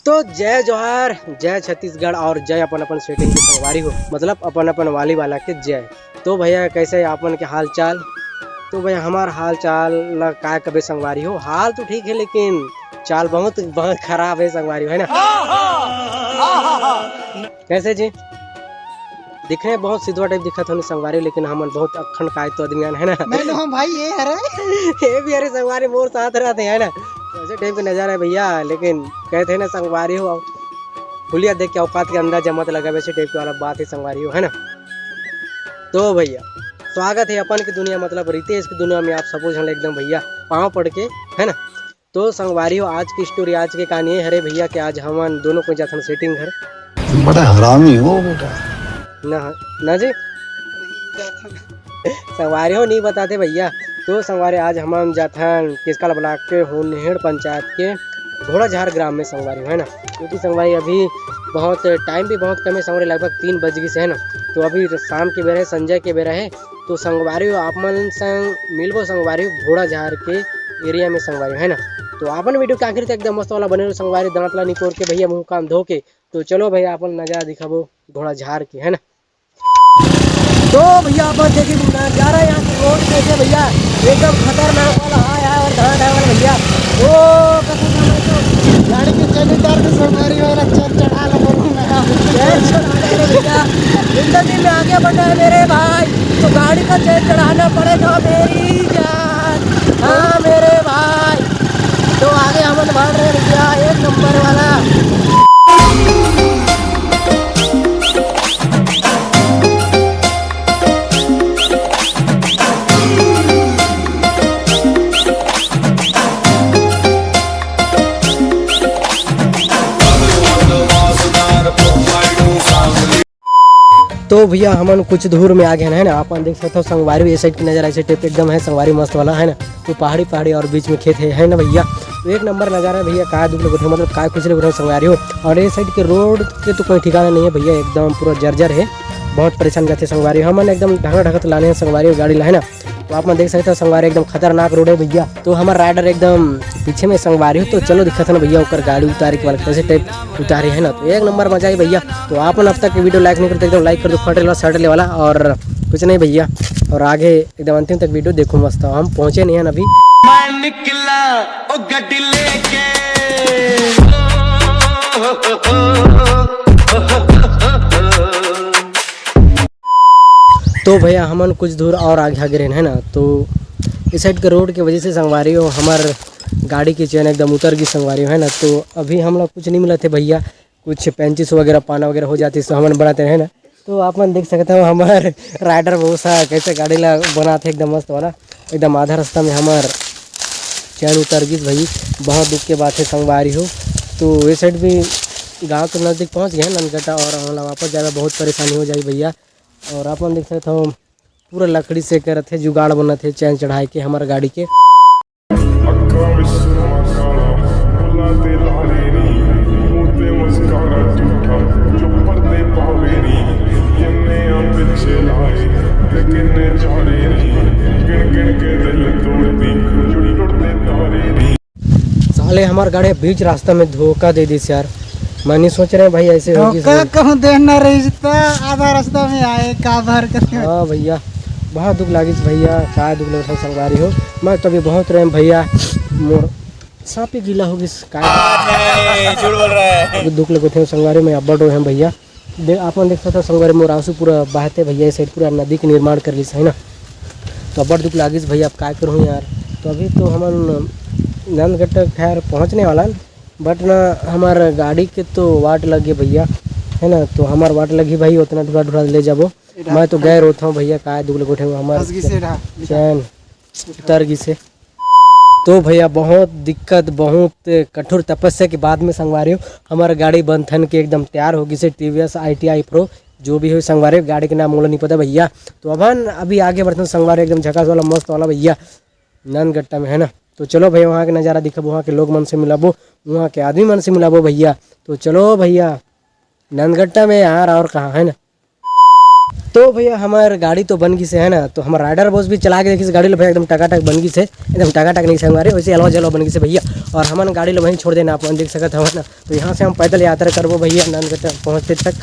तो जय जोहार, जय छत्तीसगढ़ और जय अपन अपन सेटिंग की संगवारी हो, मतलब अपन अपन वाली वाला के जय। तो भैया कैसे अपन के हाल चाल? तो भैया हमार हाल चाल का कबे संगवारी हो, हाल तो ठीक है लेकिन चाल बहुत बहुत खराब है संगवारी हो, है ना। कैसे जी दिखने में बहुत सिद्धवा टाइप दिखा था संगवारी, लेकिन हम बहुत अखंड काय तो आदमी है ना। मैं हम भाई ये अरे ये भी अरे संगवारी मोर साथ रहते हैं ना, ऐसे टाइप के नजारा है भैया। लेकिन कहते हैं ना संगवारी हो हुलिया देख के औकात के अंदर जमत लगा, वैसे टाइप की वाला बात है संगवारी हो, है ना। तो भैया स्वागत है अपन की दुनिया, मतलब रितेश की दुनिया में आप सब जन एकदम भैया पाँव पड़ के, है ना। तो संगवारी हो आज की स्टोरी, आज की कहानी है हरे भैया के आज हम दोनों को जाते सेटिंग घर। बड़ा हरामी हो बेटा ना जी संगवारी हो नहीं बताते भैया। तो संगवारी आज हम जाथन किसका ब्लॉक के होनहेड़ पंचायत के घोड़ाझार ग्राम में संगवारी हो, है ना। क्योंकि संगवारी अभी बहुत टाइम भी बहुत कम है संगवारी, लगभग 3 बज गई से, है ना। तो अभी शाम के बेरा है, संजय के बेरा है। तो संगवारी हो आप मन संग मिलबो संगवारी हो घोड़ाझार के एरिया में संगवारी, है ना। तो अपन वीडियो के आखिर तक एकदम मस्त वाला बने रहो संगवारी, दांतला निकोर के भैया मुँह कान धो के। तो चलो भैया अपन नजारा दिखाबो घोड़ाझार के, है ना। तो भैया अपन देखिए नजारा यहाँ की रोड कैसे भैया एकदम खतरनाक वाला है और धान वाला भैया। ओ गाड़ी के चैलेंजर के संगवारी वाला चल चढ़ा ला बोलूं मैं भैया जिंदगी में आगे बढ़ना है मेरे भाई, तो गाड़ी का चेन चढ़ाना पड़ेगा मेरी जान। हाँ मेरे भाई, तो आगे हम बढ़ रहे भैया एक नंबर वाला। तो भैया हमन कुछ दूर में आ गए है ना, अपन देख सकते हो संगवारी ये साइड की नज़ारा ऐसे टाइप एकदम है संगवारी मस्त वाला, है ना। तो पहाड़ी और बीच में खेत है ना भैया। तो एक नंबर नज़ारा है भैया, काय दुख लगे मतलब काय खुश लगे संगवारी हो। और ये साइड के रोड के तो कोई ठिकाना नहीं है भैया, एकदम पूरा जर्जर है, बहुत परेशान करते संगवारी। हमन एकदम ढंगा ढकत लाने हैं संगवारी गाड़ी ला, है ना। तो आप देख सकते हो संगवारी एकदम खतरनाक रोड है भैया। तो हमारा राइडर एकदम पीछे में संगवारी हो, तो चलो दिक्कत है ना भैया ऊपर गाड़ी उतारे के वाला कैसे टाइप उतारे, है ना। तो एक नंबर मजा है भैया। तो आप अब तक वीडियो लाइक नहीं करते एकदम लाइक कर दो, फटले वाला सटले वाला और कुछ नहीं भैया। और आगे एकदम अंतिम तक वीडियो देखो मस्त। हम पहुंचे नहीं हैं अभी, निकला ओ गड्डी लेके तो भैया हमन कुछ दूर और आगे रहे, है ना। तो इस साइड के रोड की वजह से संगवारी हो हमार गाड़ी की चैन एकदम उतर गई संगवारी हो, है ना। तो अभी हम लोग कुछ नहीं मिला थे भैया, कुछ पेंचिस वगैरह पाना वगैरह हो जाती तो हमन बनाते हैं ना। तो आप मन देख सकते हो हमारे राइडर बहुत सा कैसे गाड़ी ला बनाते एकदम मस्त वाला। एकदम आधा रास्ता में हमार चैन उतर गई भाई, बहुत दुख के बात है संगवारी हो। तो ये साइड भी गाँव के नज़दीक पहुँच गए ननगटा, और हम वापस जाए बहुत परेशानी हो जाए भैया। और आप देख सकते हो पूरा लकड़ी से करते थे जुगाड़ बना थे चैन चढ़ाए के हमारे गाड़ी के। साले हमारे गाड़ी बीच रास्ता में धोखा दे दी यार, मैं नहीं सोच रहे भाई ऐसे होगी। कहूं देना रिश्ता आधा रास्ता में आए का भर कर। हाँ भैया बहुत दुख लागी भैया, क्या दुख लग रहा संगवारी हो। मैं तो अभी बहुत रहे भैया, मोर सांपी गीला होगी झूठ बोल रहा है। दुख लगे थे संगवारी में अब बढ़ भैया। आप देख सकते हो संगवारी मोर आंसू पूरा बहते भैया, इस साइड पूरा नदी के निर्माण कर ली है ना। तो अब दुख लागी भैया, अब क्या करूँ यार। तो अभी तो हम नंदगट्टा खैर पहुँचने वाला, बट ना हमारे गाड़ी के तो वाट लगी भैया, है ना। तो हमार वाट लगी भाई, उतना ढूढ़ा ले जाबो। मैं तो गए रोता हूँ भैया, काय दुख लगे हमारे चैन उतर गई से। तो भैया बहुत दिक्कत, बहुत कठोर तपस्या के बाद में संगवारी हो हमारा गाड़ी बंद थन के एकदम तैयार होगी से TVS ITI Pro जो भी हो संगवारी गाड़ी के नाम मोला नहीं पता भैया। तो अभी आगे बढ़ते हैं संगवारी एकदम झकास वाला मस्त वाला भैया नंदगट्टा में, है ना। तो चलो भैया वहाँ के नज़ारा दिखाबो, वहाँ के लोग मन से मिलाबो, वहाँ के आदमी मन से मिलाबो भैया। तो चलो भैया नंदगट्टा में यार और कहाँ, है ना। तो भैया हमार गाड़ी तो बन गई से है ना, तो हमार राइडर बॉस भी चला के देखी से गाड़ी लो भैया एकदम टकाटक बन गई से, एकदम टकाटक नहीं से हमारे वैसे अलवा जलवा बन गई से भैया। और हमारे गाड़ी लो वहीं छोड़ देना, आप देख सकते हो ना। तो यहाँ से हम पैदल यात्रा करबो भैया नंदगट्टा पहुँचते तक।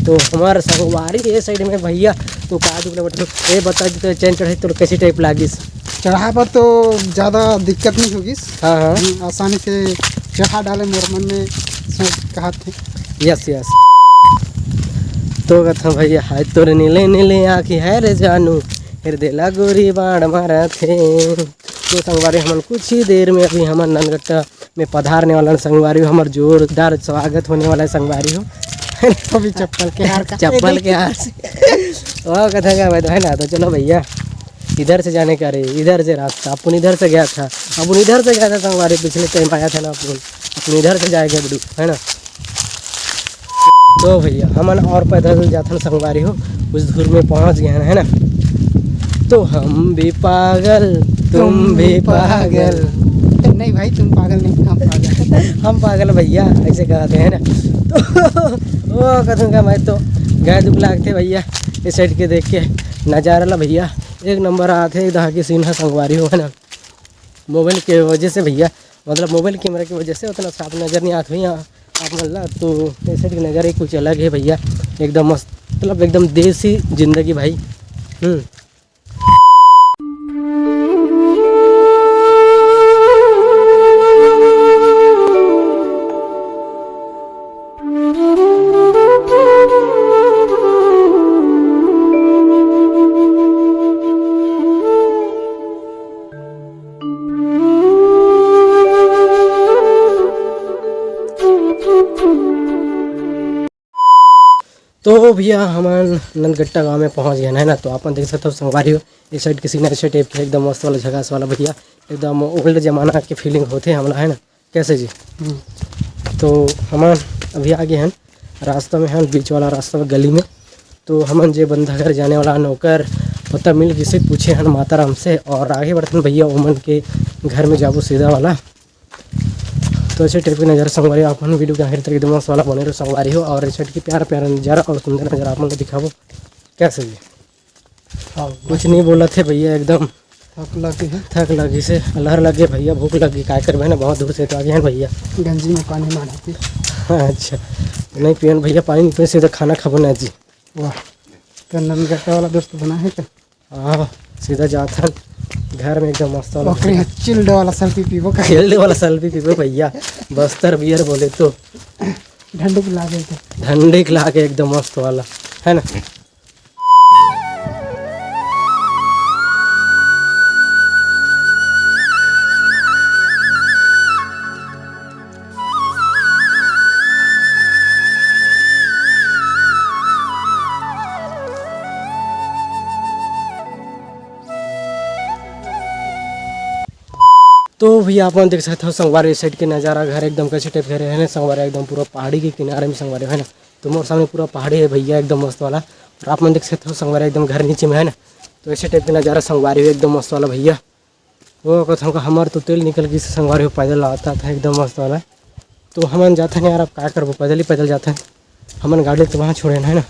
तो हमारे संगवारी ये साइड में भैया तो का किलोमीटर ये बता दी तो चैन चढ़े तो कैसी टाइप लागिस? चढ़ा पर तो ज़्यादा दिक्कत नहीं होगी। हाँ हाँ आसानी से चढ़ा डाले मोर मन में सोच कहा थे। Yes yes. तो कथा भैया हाय तोर नीले नीले आँखी है रे जानू हृदय लगोरी बाण मारा थे। तो संगवारी हमन कुछ ही देर में अभी हमारे नंदगट्टा में पधारने वाला संगवारी हो, हमार जोरदार स्वागत होने वाला है संगवारी हो। अभी चप्पल के हार का चप्पल के हार से वह कथा का भाई है ना। तो चलो भैया इधर से जाने का रे, इधर से रास्ता अपन इधर से गया था, अपन इधर से गया था संगवारी पिछले टाइम आया था ना अपन इधर से जाएगा बड़ू है ना। तो भैया हमन और पैदल जाते संगवारी हो कुछ दूर में पहुंच गए है ना। तो हम भी पागल तुम भी पागल, नहीं भाई तुम पागल नहीं हम पागल हम पागल भैया ऐसे कहते हैं ना। तो वो कहूँगा मैं तो गए दुख लागते भैया इस साइड के देख के नज़ारा ला भैया एक नंबर आते इधर के सीन है संगवारी हो है ना। मोबाइल के वजह से भैया मतलब मोबाइल कैमरा की वजह से उतना साफ नज़र नहीं आते भैया आप मतलब। तो इस साइड की नज़ारा कुछ अलग है भैया, एकदम मस्त मतलब एकदम देसी जिंदगी भाई। तो भैया हमारे नंदगट्टा गांव में पहुंच गए है ना। तो अपन देख सकते हो संगवारी हो इस साइड की सीनरी से टाइप के एकदम मस्त वाला झकास वाला भैया, एकदम ओल्ड जमाना की फीलिंग होते हैं हमारा है ना। कैसे जी? तो हम अभी आगे हैं रास्ता में हैं बीच वाला रास्ता में गली में। तो हमन जे बंदा घर जाने वाला नौकर पता मिल किसी पूछे हैं माता राम से और आगे बढ़ते भैया ओमन के घर में जाबो सीधा वाला। तो ऐसे टाइप की नज़ारा संगवारी आप वीडियो के आखिर तक एकदम मस्त वाला बने रहो संगवारी हो। और इस की प्यारा प्यारा नज़ारा और सुंदर नज़ारा आप लोग दिखाओ। कैसे जी? कुछ नहीं बोला थे भैया, एकदम थक लगी से लहर लगे भैया, भूख लगी क्या कर ना बहुत दूर से तो आगे हैं भैया। गंजी में पानी मारा थी। अच्छा नहीं पियन भैया पानी नहीं पिए सीधा खाना खाबो ना जी। वाह तो नंदगट्टा वाला दोस्त बना है क्या? हाँ सीधा जाता घर में एकदम मस्त वाला चिल्ड वाला सेल्फी पीबो का खेलने वाला सेल्फी पीबो भैया। बस्तर बियर बोले तो ठंडक लागे ठंडे ला के एकदम मस्त वाला है ना। तो भैया आप देख सकते हो संगवारी साइड के नज़ारा घर एकदम कैसे टाइप घर है ना। संगवारी एकदम पूरा पहाड़ी के किनारे में संगवारी है ना। तो मोर सामने पूरा पहाड़ी है भैया एकदम मस्त वाला। और आप मन देख सकते हो संगवारी एकदम घर नीचे में है ना। तो ऐसे टाइप का नज़ारा संगवारी हो एकदम मस्त वाला भैया। वो कहता हूँ हमारे तो तेल निकल गई संगवारी हो पैदल आता था एकदम मस्त वाला। तो हम जाते हैं यार आप क्या करबो पैदल ही पैदल जाते हैं हमन गाड़ी तो वहाँ छोड़े है ना।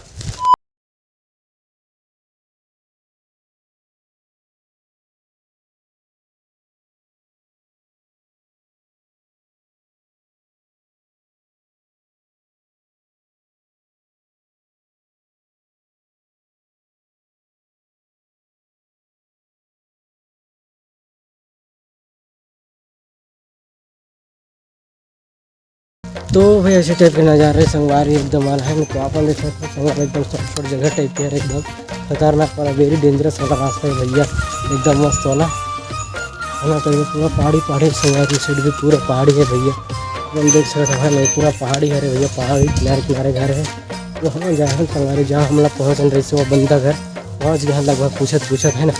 तो भाई ऐसे टाइप के नज़ारे संगवारी एकदम वाला है। तो आप देख सकते हो संगवारी एकदम छोट जगह टाइप के है एकदम खतरनाक वाला वेरी डेंजरस वाला रास्ता है भैया एकदम मस्त वाला है ना। तो ये पूरा पहाड़ी संगवारी साइड भी पूरा पहाड़ी है भैया हम देख सकते हैं नहीं पूरा पहाड़ी है भैया। पहाड़ी किनारे घर है। तो हम जहाँ संगवारी जहाँ हम लोग पहुँच रहे थे वो बंदा घर पहुँच गया लगभग पूछत है ना।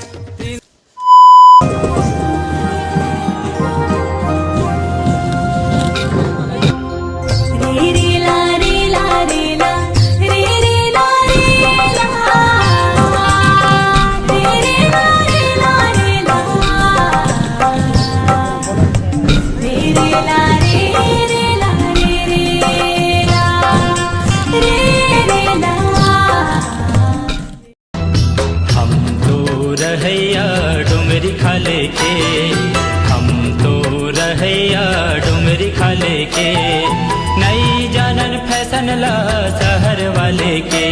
फैशन ला शहर वाले के,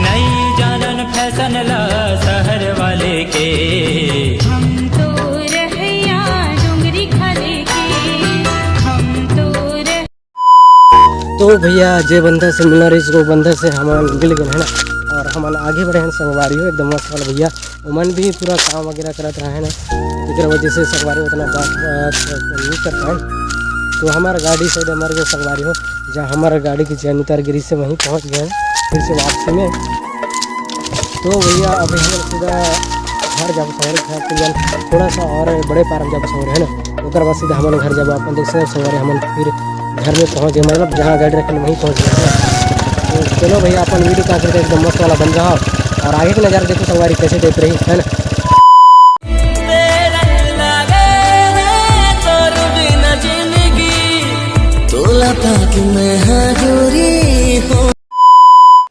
नई जानन फैशन ला शहर वाले के। हम तो रहया डोंगरी खाले के, हम तो रह। तो भैया जे बंदा से मिलना रही वो बंदा से हमारे मिल गए है ना, और हमारे आगे बढ़े हैं संगवारी हो एकदम मस्त वाला भैया। उमन भी पूरा काम वगैरह करत रहा है ना, इस वजह से संगवारी उतना बात नहीं कर पाए। तो हमारा गाड़ी से हमारे जो संगवारी हो जहाँ हमारा गाड़ी की चैन उतार गिरी से वहीं पहुँच गए हैं फिर से वापसी में। तो भैया अभी हम सीधा घर जब संगवारी थोड़ा सा और बड़े पार जब संगवारी है ना, उसके बाद सीधा हमारे घर जब अपन देख सकते संगवारी हम फिर घर में पहुँच गए, मतलब जहाँ गाड़ी रखें वहीं पहुँच गए। तो चलो भैया अपन वीडियो का करते एकदम मस्त वाला बन रहा और आगे का नज़ारा देखो संगवारी कैसे देख रही है ना।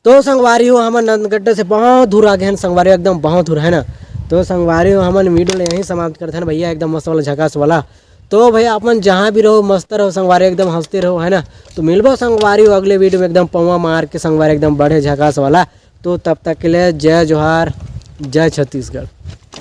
तो संगवारी हो हमारे नंदगड्ढे से बहुत दूर आ गए हैं संगवारी, एकदम बहुत दूर है ना। तो संगवारी हो हमारे वीडियो यहीं समाप्त करते हैं भैया, एकदम मस्त वाला झकास वाला। तो भैया अपन जहाँ भी रहो मस्त रहो संगवारी, एकदम हंसते रहो है ना। तो मिलबो संगवारी हो अगले वीडियो में एकदम पौवा मार के संगवारी एकदम बढ़े झकास वाला। तो तब तक के लिए जय जोहार, जय छत्तीसगढ़।